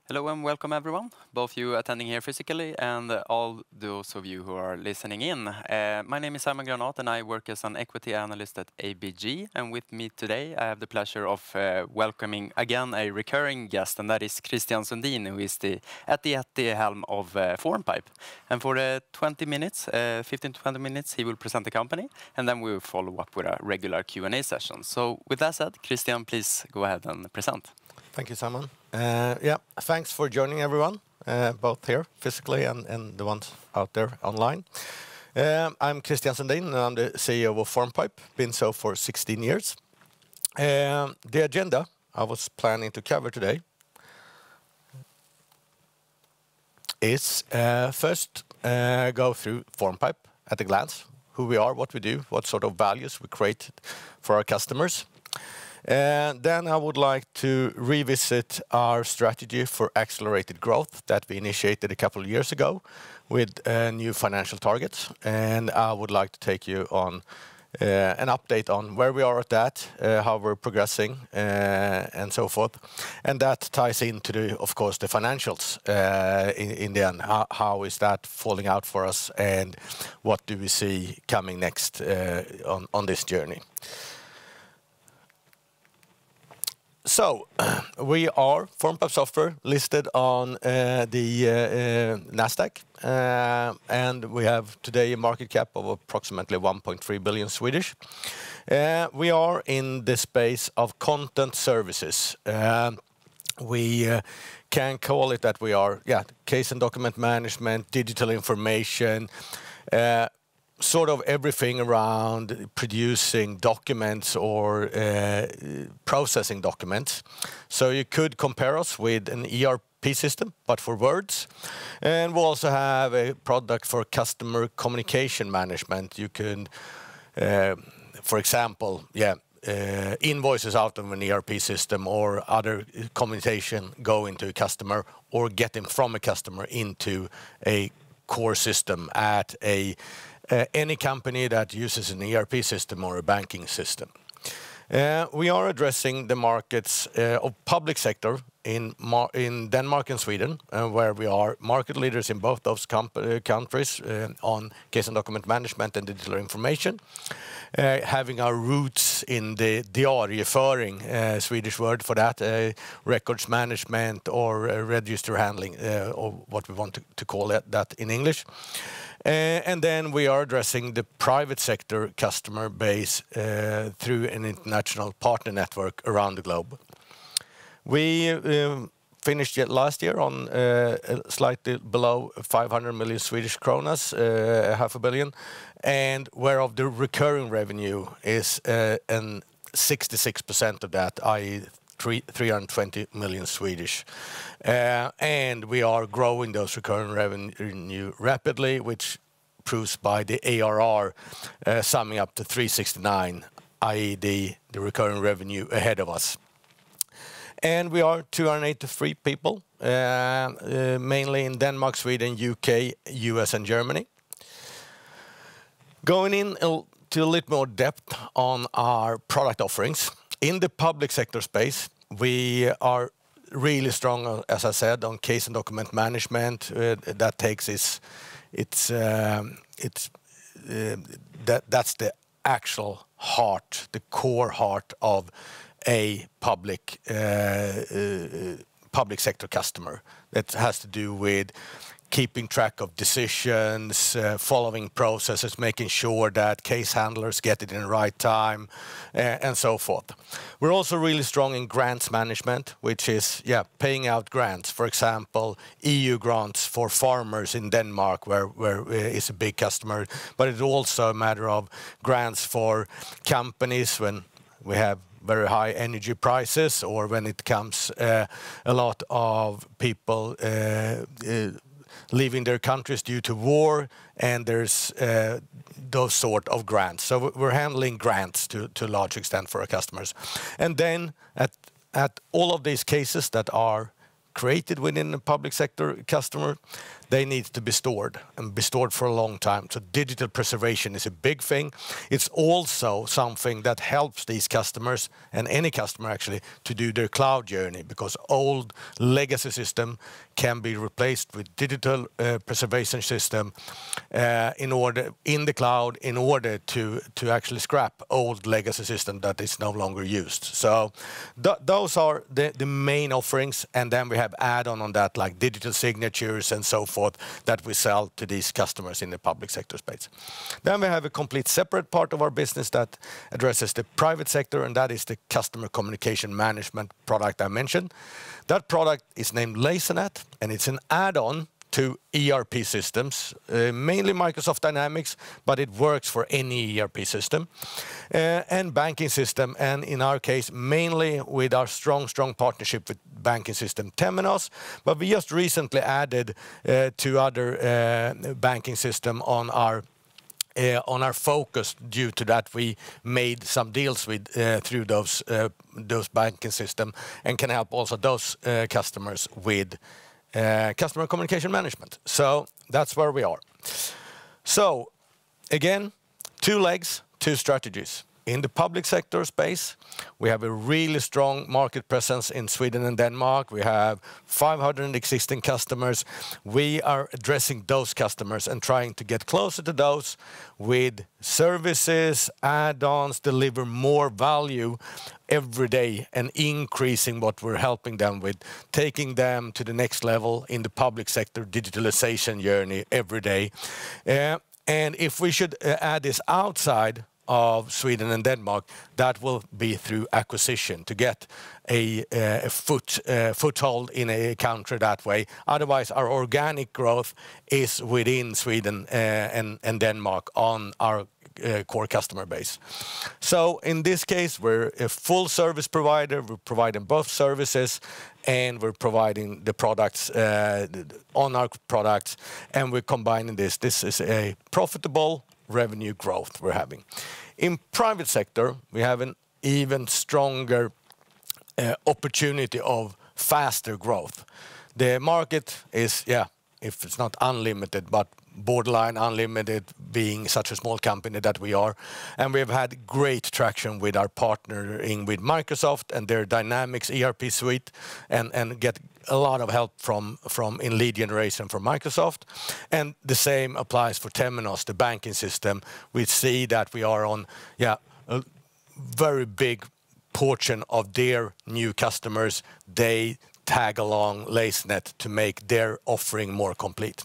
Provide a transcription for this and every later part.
Hello and welcome everyone, both you attending here physically and all those of you who are listening in. My name is Simon Granat and I work as an equity analyst at ABG. And with me today, I have the pleasure of welcoming again a recurring guest, and that is Christian Sundin, who is at the helm of Formpipe. And for 20 minutes, 15 to 20 minutes, he will present the company, and then we will follow up with a regular Q&A session. So with that said, Christian, please go ahead and present. Thank you, Simon. Thanks for joining everyone, both here physically and the ones out there online. I'm Christian Sundin, and I'm the CEO of Formpipe, been so for 16 years. The agenda I was planning to cover today is first go through Formpipe at a glance, who we are, what we do, what sort of values we create for our customers. Then I would like to revisit our strategy for accelerated growth that we initiated a couple of years ago with new financial targets. And I would like to take you on an update on where we are at that, how we're progressing, and so forth. And that ties into, of course, the financials in the end. How is that falling out for us, and what do we see coming next on this journey? So, we are Formpipe Software, listed on the Nasdaq, and we have today a market cap of approximately 1.3 billion Swedish. We are in the space of content services. We can call it that we are, case and document management, digital information, sort of everything around producing documents or processing documents. So you could compare us with an ERP system, but for words. And we also have a product for customer communication management. You can, for example, invoices out of an ERP system or other communication go into a customer, or get them from a customer into a core system at any company that uses an ERP system or a banking system. We are addressing the markets of public sector in Denmark and Sweden, where we are market leaders in both those countries on case and document management and digital information. Having our roots in the diarieföring, Swedish word for that, records management or register handling, or what we want to call that in English. And then we are addressing the private sector customer base through an international partner network around the globe. We finished last year on slightly below 500 million Swedish kronor, half a billion, and whereof the recurring revenue is 66% of that, i.e. 320 million Swedish. And we are growing those recurring revenue rapidly, which proves by the ARR summing up to 369, i.e. the recurring revenue ahead of us. And we are 283 people, mainly in Denmark, Sweden, UK, US, and Germany. Going in to a little more depth on our product offerings. In the public sector space, we are really strong, as I said, on case and document management. That takes that's the actual heart, the core heart of a public sector customer. That has to do with keeping track of decisions, following processes, making sure that case handlers get it in the right time, and so forth. We're also really strong in grants management, which is paying out grants. For example, EU grants for farmers in Denmark, where it's a big customer. But it's also a matter of grants for companies when we have very high energy prices, or when it comes a lot of people leaving their countries due to war, and there's those sort of grants. So we're handling grants to a large extent for our customers. And then at all of these cases that are created within the public sector customer, they need to be stored and be stored for a long time. So digital preservation is a big thing. It's also something that helps these customers, and any customer actually, to do their cloud journey, because old legacy system can be replaced with digital preservation system in the cloud in order to actually scrap old legacy system that is no longer used. So those are the main offerings, and then we have add-on that, like digital signatures and so forth, that we sell to these customers in the public sector space. Then we have a complete separate part of our business that addresses the private sector, and that is the customer communication management product I mentioned. That product is named Lasernet, and it's an add-on to ERP systems, mainly Microsoft Dynamics, but it works for any ERP system, and banking system, and in our case, mainly with our strong partnership with banking system Temenos, but we just recently added 2 other banking system on our focus. Due to that, we made some deals with through those banking system, and can help also those customers with customer communication management. So that's where we are. So again, 2 legs, 2 strategies. In the public sector space, we have a really strong market presence in Sweden and Denmark. We have 500 existing customers. We are addressing those customers and trying to get closer to those with services, add-ons, deliver more value every day, and increasing what we're helping them with, taking them to the next level in the public sector digitalization journey every day. And if we should add this outside of Sweden and Denmark, that will be through acquisition to get a foothold in a country that way. Otherwise, our organic growth is within Sweden and Denmark on our core customer base. So in this case, we're a full service provider. We're providing both services, and we're providing the products on our products, and we're combining this. This is a profitable revenue growth we're having. In private sector, we have an even stronger opportunity of faster growth. The market is, if it's not unlimited, but borderline unlimited, being such a small company that we are. And we've had great traction with our partnering with Microsoft and their Dynamics ERP suite, and get a lot of help from in lead generation from Microsoft. And the same applies for Temenos, the banking system. We see that we are on a very big portion of their new customers. They tag along Lasernet to make their offering more complete.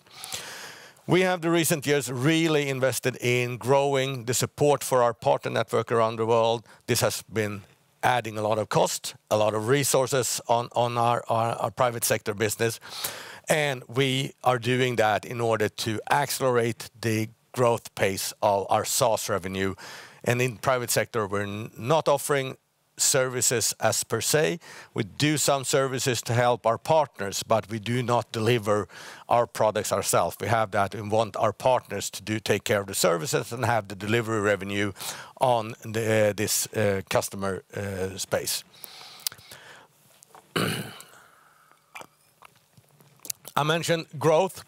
We have the recent years really invested in growing the support for our partner network around the world. This has been adding a lot of cost, a lot of resources on our private sector business. And we are doing that in order to accelerate the growth pace of our SaaS revenue. And in private sector, we're not offering services as per se. We do some services to help our partners, but we do not deliver our products ourselves. We have that and want our partners to take care of the services and have the delivery revenue on this customer space. I mentioned growth,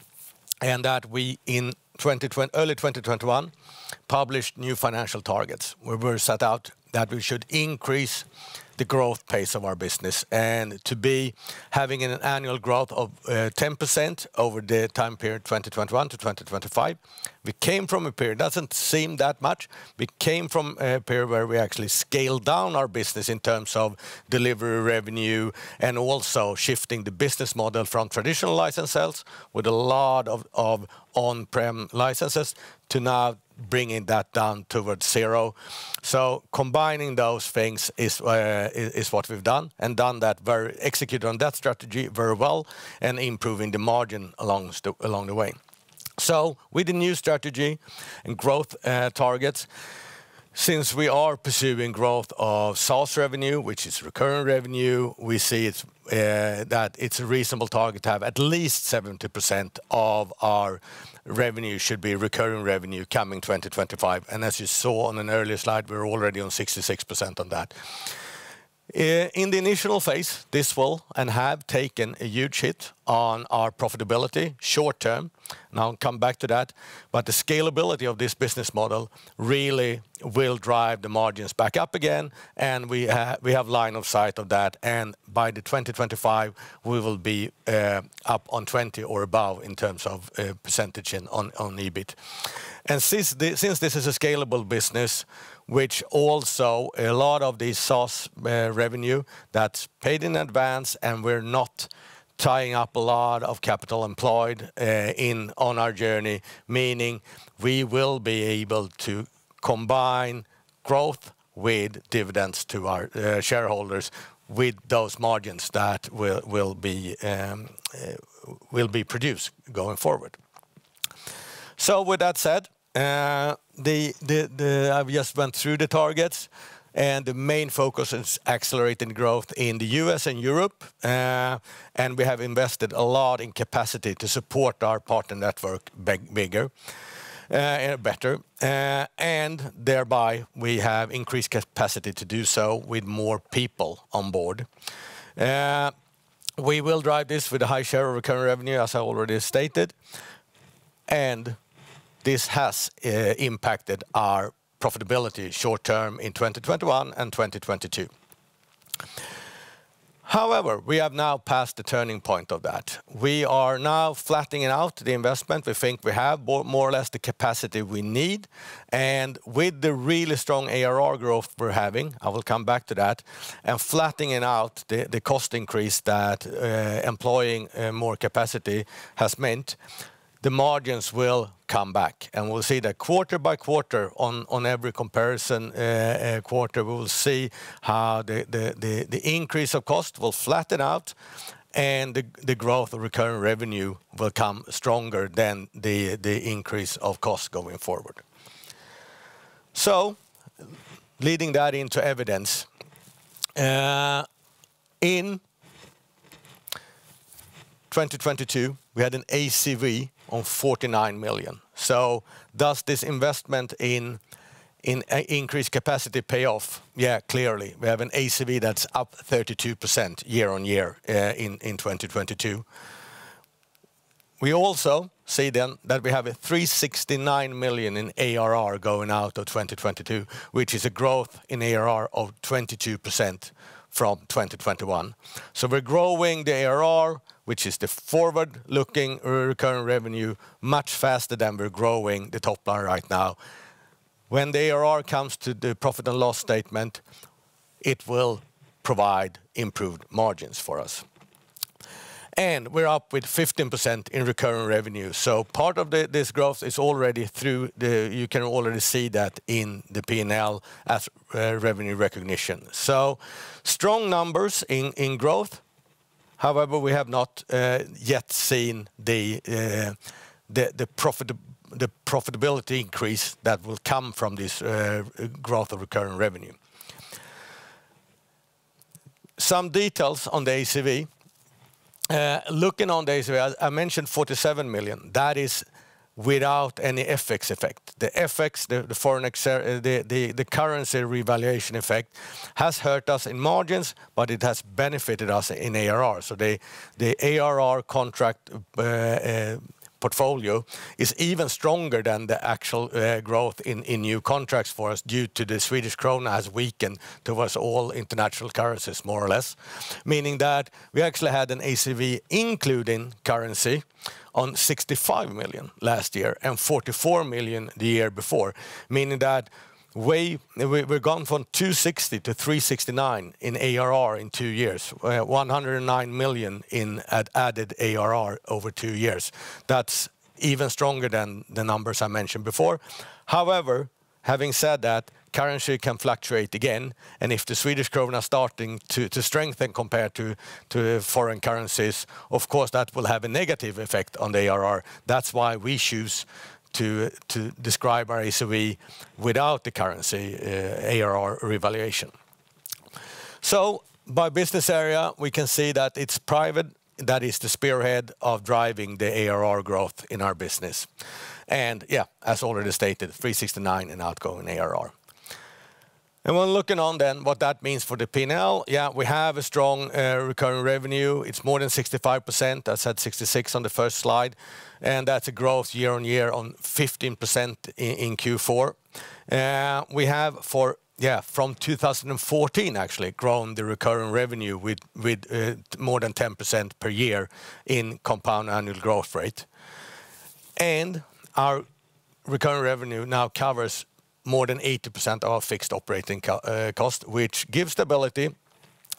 and that we in early 2021 published new financial targets where we were set out that we should increase the growth pace of our business, and to be having an annual growth of 10% over the time period 2021 to 2025. We came from a period, doesn't seem that much, we came from a period where we actually scaled down our business in terms of delivery revenue, and also shifting the business model from traditional license sales with a lot of on-prem licenses to now bringing that down towards 0. So combining those things is what we've done, and executed on that strategy very well, and improving the margin along the way. So with the new strategy and growth targets, since we are pursuing growth of SaaS revenue, which is recurring revenue, we see that it's a reasonable target to have at least 70% of our revenue should be recurring revenue coming 2025. And as you saw on an earlier slide, we're already on 66% on that. In the initial phase, this will and have taken a huge hit on our profitability short term, and I'll come back to that, but the scalability of this business model really will drive the margins back up again, and we have line of sight of that, and by the 2025 we will be up on 20 or above in terms of percentage on EBIT. And since this is a scalable business, which also a lot of the SaaS revenue that's paid in advance, and we're not tying up a lot of capital employed on our journey, meaning we will be able to combine growth with dividends to our shareholders with those margins that will be produced going forward. So with that said, I've just went through the targets, and the main focus is accelerating growth in the US and Europe, and we have invested a lot in capacity to support our partner network better, and thereby we have increased capacity to do so with more people on board. We will drive this with a high share of recurring revenue, as I already stated, and this has impacted our profitability short term in 2021 and 2022. However, we have now passed the turning point of that. We are now flattening out the investment. We think we have more or less the capacity we need, and with the really strong ARR growth we're having, I will come back to that, and flattening out the cost increase that employing more capacity has meant, the margins will come back, and we'll see that quarter by quarter on every comparison quarter. We will see how the increase of cost will flatten out, and the growth of recurring revenue will come stronger than the increase of cost going forward. So, leading that into evidence, in 2022 we had an ACV on 49 million. So does this investment in increased capacity pay off? Yeah, clearly. We have an ACV that's up 32% year on year in 2022. We also see then that we have a 369 million in ARR going out of 2022, which is a growth in ARR of 22% from 2021. So we're growing the ARR, which is the forward-looking recurring revenue, much faster than we're growing the top line right now. When the ARR comes to the profit and loss statement, it will provide improved margins for us. And we're up with 15% in recurring revenue. So part of this growth is already through you can already see that in the P&L as revenue recognition. So strong numbers in growth. However, we have not yet seen the profitability increase that will come from this growth of recurring revenue. Some details on the ACV. Looking on the ACV, I mentioned 47 million. That is without any FX effect. The FX, the foreign exchange, the currency revaluation effect has hurt us in margins, but it has benefited us in ARR. So the ARR contract portfolio is even stronger than the actual growth in new contracts for us, due to the Swedish krona has weakened towards all international currencies, more or less. Meaning that we actually had an ACV including currency on 65 million last year and 44 million the year before. Meaning that we're gone from 260 to 369 in ARR in 2 years, 109 million in added ARR over 2 years. That's even stronger than the numbers I mentioned before. However, having said that, currency can fluctuate again, and if the Swedish krona is starting to strengthen compared to foreign currencies, of course that will have a negative effect on the ARR. That's why we choose to describe our ACV without the currency ARR revaluation. So by business area, we can see that it's private that is the spearhead of driving the ARR growth in our business. And yeah, as already stated, 369 in outgoing ARR. And when looking on then what that means for the P&L, yeah, we have a strong recurring revenue. It's more than 65%. I said 66 on the first slide. And that's a growth year on year on 15% in Q4. We have from 2014 actually grown the recurring revenue with more than 10% per year in compound annual growth rate. And our recurring revenue now covers more than 80% of our fixed operating cost, which gives stability,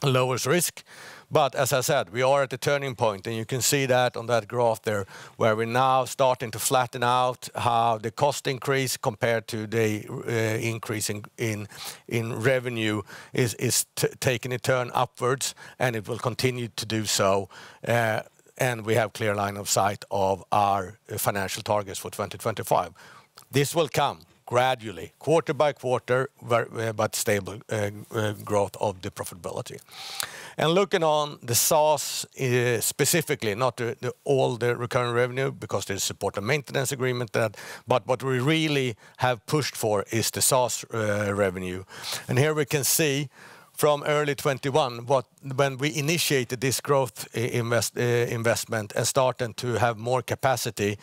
lowers risk. But as I said, we are at the turning point, and you can see that on that graph there, where we're now starting to flatten out how the cost increase compared to the increase in revenue is taking a turn upwards, and it will continue to do so. And we have clear line of sight of our financial targets for 2025. This will come gradually, quarter by quarter, but stable growth of the profitability. And looking on the SaaS specifically, not all the recurring revenue, because there's support and maintenance agreement, but what we really have pushed for is the SaaS revenue. And here we can see from early 21, when we initiated this growth investment and started to have more capacity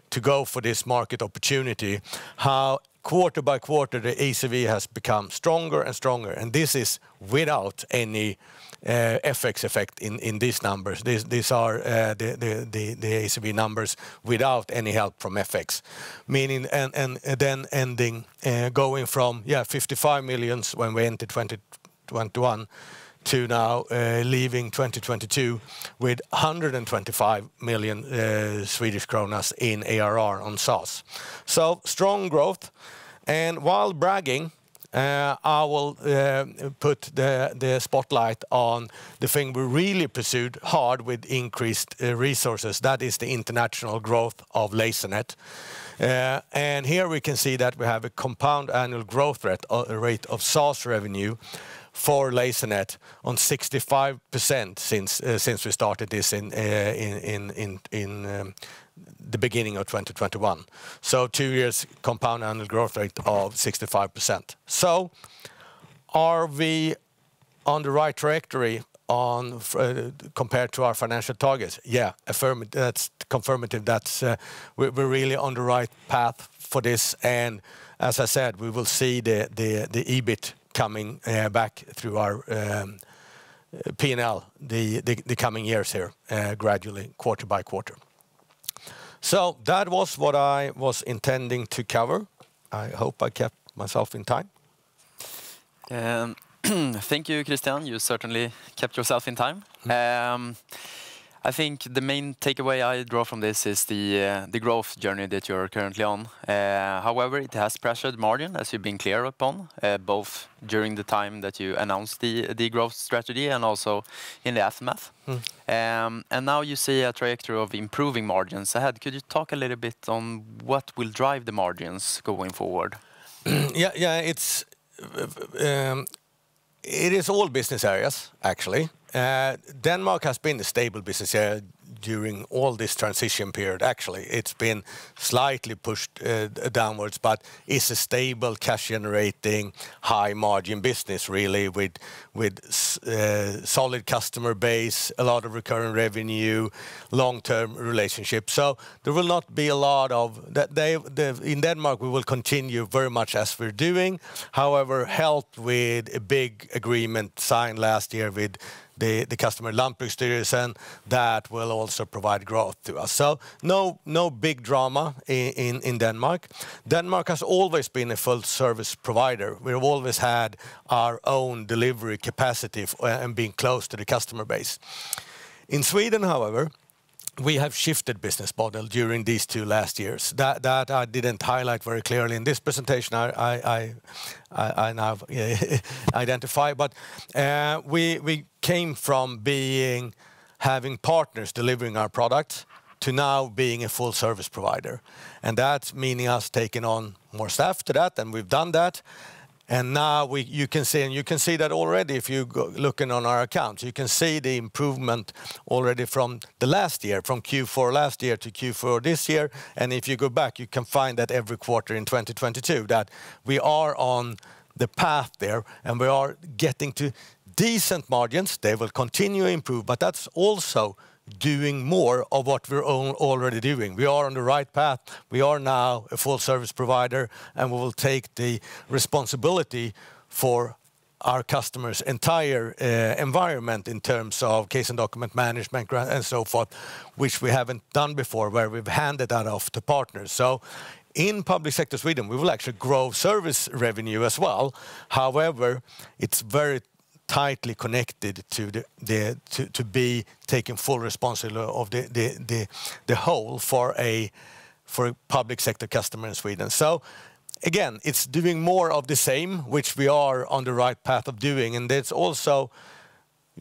to go for this market opportunity, how quarter by quarter the ACV has become stronger and stronger. And this is without any FX effect in these numbers. These are the ACV numbers without any help from FX. Meaning, and then ending, going from 55 million when we entered 2021 to now leaving 2022 with 125 million Swedish kronas in ARR on SaaS. So strong growth. And while bragging, I will put the spotlight on the thing we really pursued hard with increased resources. That is the international growth of Lasernet. And here we can see that we have a compound annual growth rate of SaaS revenue for Lasernet on 65% since we started this in the beginning of 2021. So 2 years compound annual growth rate of 65%. So are we on the right trajectory compared to our financial targets? Yeah, affirmative. That's confirmative. That's we're really on the right path for this. And as I said, we will see the EBIT coming back through our P&L the coming years here, gradually, quarter by quarter. So that was what I was intending to cover. I hope I kept myself in time. Thank you, Christian. You certainly kept yourself in time. I think the main takeaway I draw from this is the growth journey that you're currently on. However, it has pressured margin, as you've been clear upon, both during the time that you announced the growth strategy and also in the aftermath. And now you see a trajectory of improving margins ahead. Could you talk a little bit on what will drive the margins going forward? It is all business areas, actually. Denmark has been a stable business area during all this transition period. Actually, it's been slightly pushed downwards, but it's a stable, cash-generating, high-margin business, really, with solid customer base, a lot of recurring revenue, long-term relationships. So there will not be a lot of that. In Denmark, we will continue very much as we're doing. However, helped with a big agreement signed last year with the customer Landbrugsstyrelsen that will also provide growth to us. So no big drama in Denmark. Denmark has always been a full service provider. We've always had our own delivery capacity and being close to the customer base. In Sweden, however, we have shifted business model during these 2 last years. That I didn't highlight very clearly in this presentation. I now identify, but we came from having partners delivering our products to now being a full service provider, and that's meaning us taking on more staff to that, and we've done that. And now you can see that already if you go looking on our accounts. You can see the improvement already from the last year, from Q4 last year to Q4 this year. And if you go back, you can find that every quarter in 2022 that we are on the path there, and we are getting to decent margins. They will continue to improve, but that's also doing more of what we're already doing. We are on the right path. We are now a full service provider, and we will take the responsibility for our customers' entire environment in terms of case and document management and so forth, which we haven't done before, where we've handed that off to partners. So in public sector Sweden, we will actually grow service revenue as well. However, it's very tightly connected to be taking full responsibility of the whole for a public sector customer in Sweden. So again, it's doing more of the same, which we are on the right path of doing, and it's also,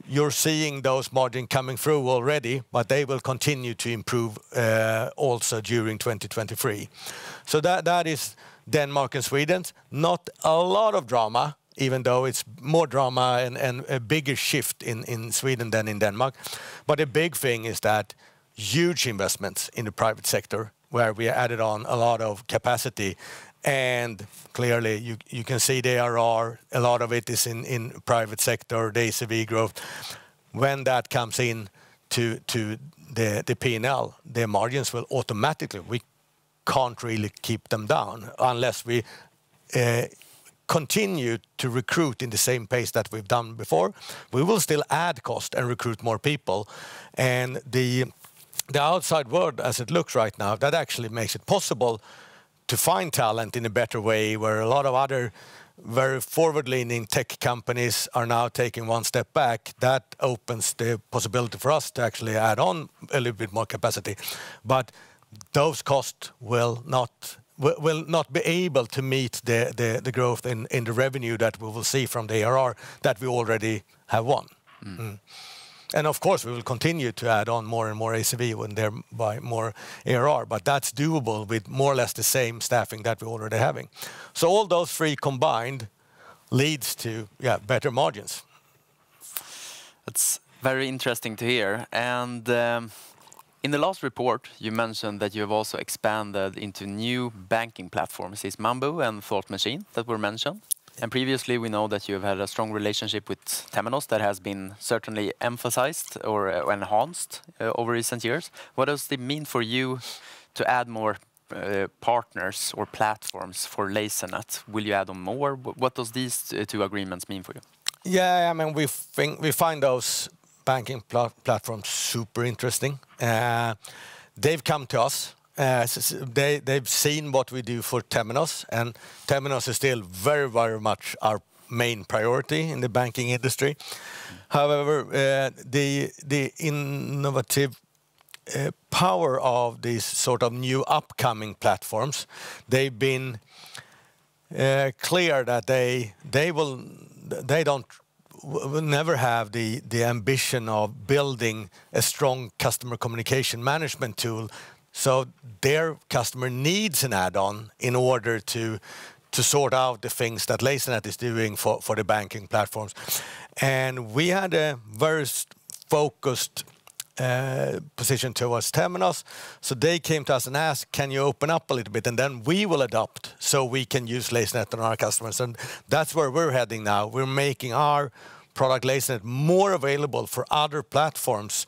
you're seeing those margins coming through already, but they will continue to improve also during 2023. So that is Denmark and Sweden. Not a lot of drama, even though it's more drama and a bigger shift in Sweden than in Denmark. But a big thing is that huge investments in the private sector, where we added on a lot of capacity. And clearly, you can see the ARR, a lot of it is in private sector, the ACV growth. When that comes in to the P&L, the margins will automatically, we can't really keep them down unless we continue to recruit in the same pace that we've done before. We will still add cost and recruit more people. And the outside world, as it looks right now, that actually makes it possible to find talent in a better way, where a lot of other very forward-leaning tech companies are now taking one step back. That opens the possibility for us to actually add on a little bit more capacity. But those costs will not be able to meet the growth in the revenue that we will see from the ARR that we already have won. And of course, we will continue to add on more and more ACV when they're by more ARR, but that's doable with more or less the same staffing that we're already having. So all those three combined leads to better margins. That's very interesting to hear. And in the last report, you mentioned that you have also expanded into new banking platforms. It's Mambu and Thought Machine that were mentioned. And previously, we know that you have had a strong relationship with Temenos that has been certainly emphasized or enhanced over recent years. What does it mean for you to add more partners or platforms for Lasernet? Will you add on more? What does these two agreements mean for you? Yeah, I mean, we find those banking platforms super interesting. They've come to us. They've seen what we do for Temenos, and Temenos is still very, very much our main priority in the banking industry. However, the innovative power of these sort of new upcoming platforms, they've been clear that they will never have the ambition of building a strong customer communication management tool. So their customer needs an add-on in order to sort out the things that Lasernet is doing for the banking platforms. And we had a very focused position towards Temenos. So they came to us and asked, can you open up a little bit? And then we will adopt so we can use Lasernet on our customers. And that's where we're heading now. We're making our product Lasernet more available for other platforms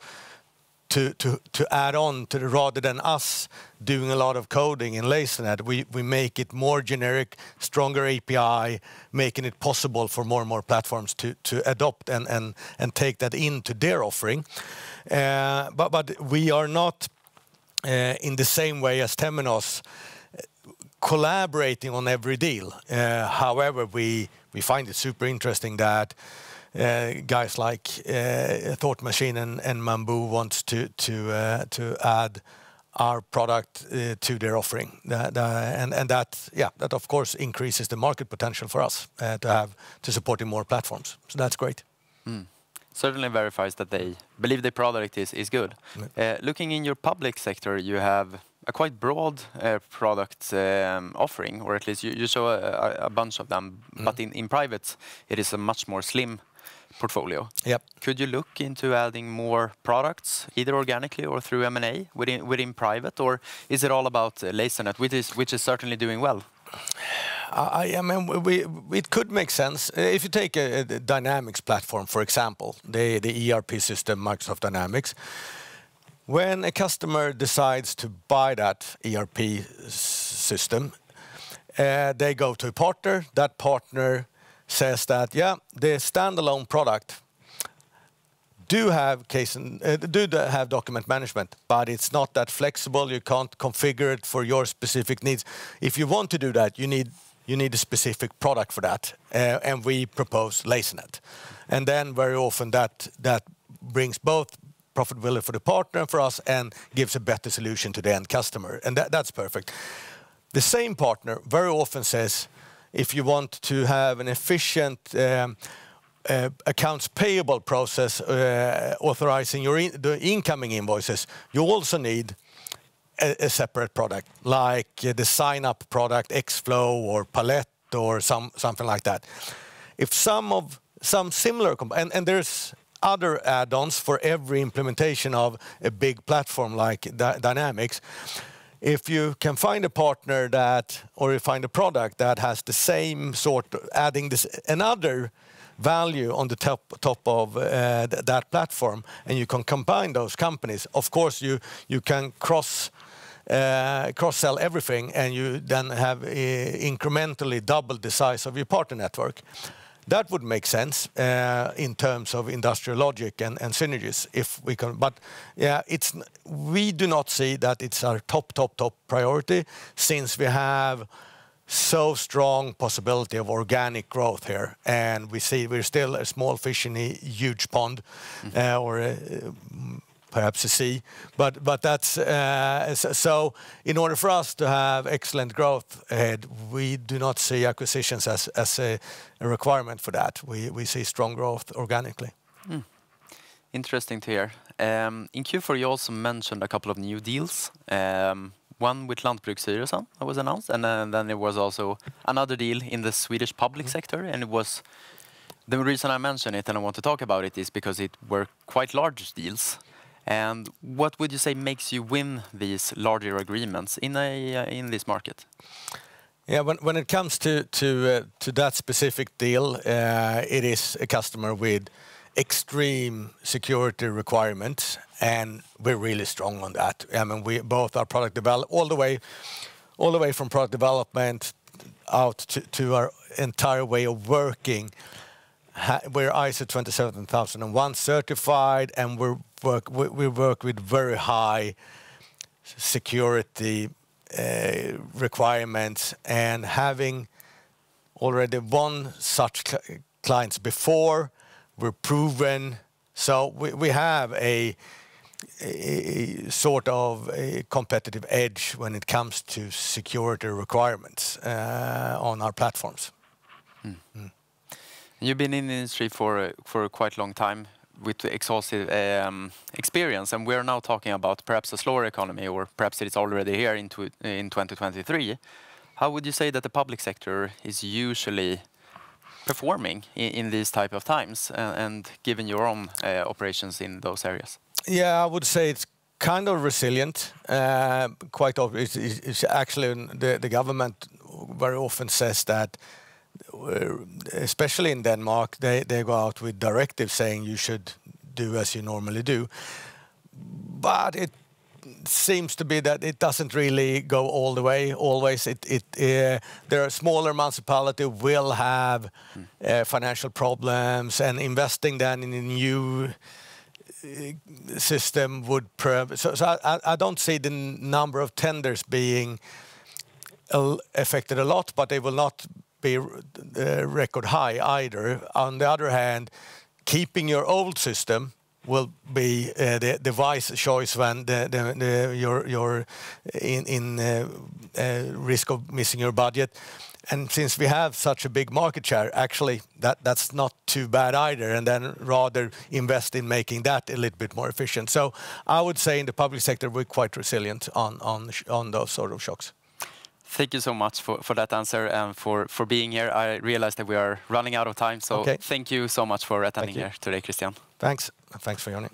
to add on to rather than us doing a lot of coding in Lasernet. We make it more generic, stronger API, making it possible for more and more platforms to adopt and take that into their offering. But we are not in the same way as Temenos collaborating on every deal. However, we find it super interesting that guys like Thought Machine and Mambu wants to add our product to their offering, and that of course increases the market potential for us to supporting more platforms. So that's great. Certainly verifies that they believe the product is good. Looking in your public sector, you have a quite broad product offering, or at least you show a bunch of them. But in private, it is a much more slim portfolio. Yep. Could you look into adding more products, either organically or through M&A within private, or is it all about Lasernet, which is certainly doing well? I mean, it could make sense. If you take a Dynamics platform, for example, the ERP system, Microsoft Dynamics, when a customer decides to buy that ERP system, they go to a partner. That partner says that, yeah, the standalone product do have document management, but it's not that flexible. You can't configure it for your specific needs. If you want to do that, you need a specific product for that, and we propose Lasernet. And then very often that brings both profitability for the partner and for us, and gives a better solution to the end customer, and that's perfect. The same partner very often says, if you want to have an efficient accounts payable process, authorizing the incoming invoices, you also need a separate product, like the sign-up product, Xflow or Palette or something like that. If some similar, and there's other add-ons for every implementation of a big platform like Dynamics. If you can find a partner or you find a product that has the same sort, adding another value on the top of that platform, and you can combine those companies, of course you can cross-sell everything, and you then have incrementally double the size of your partner network. That would make sense in terms of industrial logic and synergies, if we can. But yeah, we do not see that it's our top priority, since we have so strong possibility of organic growth here, and we see we're still a small fish in a huge pond, or perhaps a sea. But that's so. In order for us to have excellent growth ahead, we do not see acquisitions as a requirement for that. We see strong growth organically. Interesting to hear. In Q4, you also mentioned a couple of new deals. One with Lantbruksstyrelsen that was announced, and then there was also another deal in the Swedish public sector. And it was, the reason I mention it and I want to talk about it is because it were quite large deals. And what would you say makes you win these larger agreements in this market? Yeah, when it comes to that specific deal, it is a customer with extreme security requirements, and we're really strong on that. I mean, we both our product develop all the way from product development out to our entire way of working. We're ISO 27001 certified, and we work with very high security requirements, and having already won such clients before, we're proven. So we have a sort of a competitive edge when it comes to security requirements on our platforms. You've been in the industry for a quite long time with exhaustive experience, and we're now talking about perhaps a slower economy, or perhaps it's already here in 2023. How would you say that the public sector is usually performing in these type of times, and given your own operations in those areas? Yeah, I would say it's kind of resilient. Quite obvious. It's actually the government very often says that, especially in Denmark, they go out with directives saying you should do as you normally do. But it seems to be that it doesn't really go all the way always. There are smaller municipalities will have financial problems, and investing then in a new system would so I don't see the number of tenders being affected a lot, but they will not be record high either. On the other hand, keeping your old system will be the wise choice when you're in risk of missing your budget. And since we have such a big market share, actually that's not too bad either, and then rather invest in making that a little bit more efficient. So I would say in the public sector we're quite resilient on those sort of shocks. Thank you so much for that answer and for being here. I realize that we are running out of time, so Thank you so much for attending here today, Christian. Thanks. Thanks for joining.